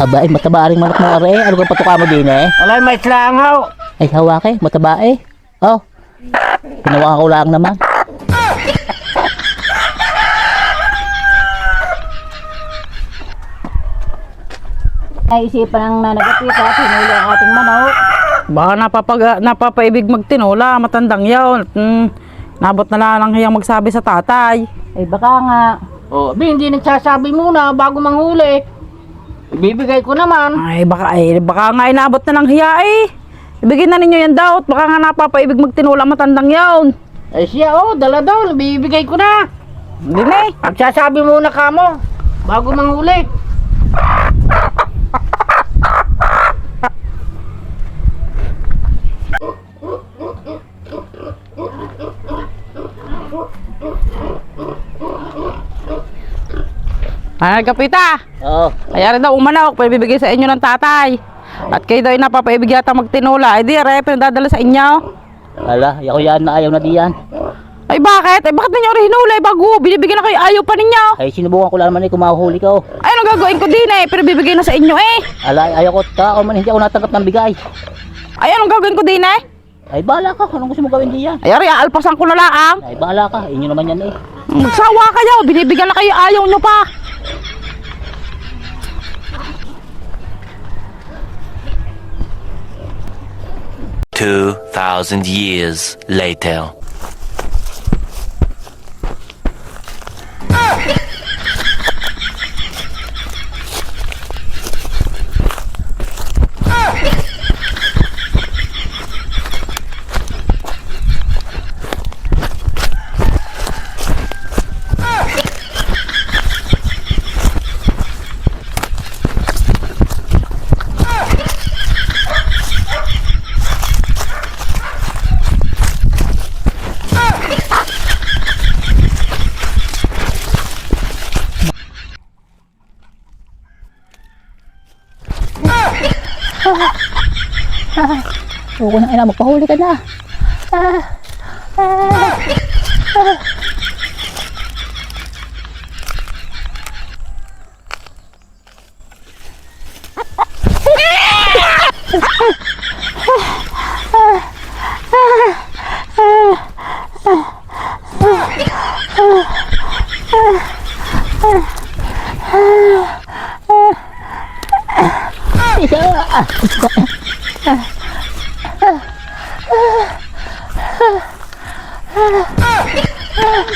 Aba, mataba rin manok mo are. Ano ka patuka mo din eh? Alay, may slangaw. Ay, hawak eh. Mataba eh. Oh. Pinawa ko lang naman. Naisipan ng nanagapita, pinuli ang ating manok. Baka napapaibig magtinola, matandang yaw. Nabot na lang ang hiyang magsabi sa tatay. Ay baka nga. Oh, hindi nagsasabi muna bago manghuli. Ibibigay ko naman. Ay, baka nga inabot na ng hiya eh. Ibigin na ninyo yan daw. Baka nga napapaibig magtinola, matandang yaw. Ay siya, dala daw. Ibibigay ko na. Hindi na eh. Magsasabi muna ka mo bago manghuli. Ay, kapita. Oo. Kaya rin daw umanok, bibigay sa inyo ng tatay. At kayo daw ay napapaibig yata magtinola. Ay di, pinadadala sa inyo. Ala, ako yan na ayaw na diyan. Ay bakit? Ay bakit ninyo rin hinuli? Bago, binibigyan na kayo, ayaw pa ninyo. Ay, sinubukan ko lang naman eh kung mahuhuli ka oh. Ay, anong gagawin ko din eh? Pero bibigay na sa inyo eh. Ala, ayaw ko ka. O man hindi ako natanggap ng bigay. Ay, anong gagawin ko din eh? Ay, bahala ka. Anong gusto mo gawin diyan? Ay, ari, alpasan ko na lang. Ay, bahala ka. Inyo naman yan eh. Magsawa kayo, binibigyan na kayo, ayaw nyo pa. Two 2,000 years later. Huwag ko na ina, magpahuli ka na.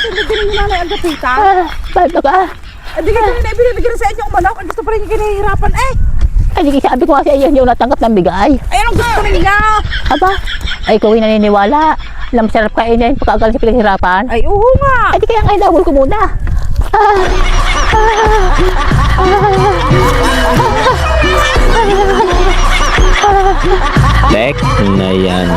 Binibigyan nyo nanay ang gapita. Paano ka? Hindi ka din na binibigyan sa inyo ang manok. Ang gusto pa rin yung kinahihirapan eh. Ay, di sabi ko kasi yan yung natanggap ng bigay. Ay, anong gusto ninyo? Aba, ay ikaw yung naniniwala. Alam, sarap kainin pagkagaling sa pinaghirapan. Ay, oo nga. Ay, di kaya nga inawal ko muna. Tek na yan.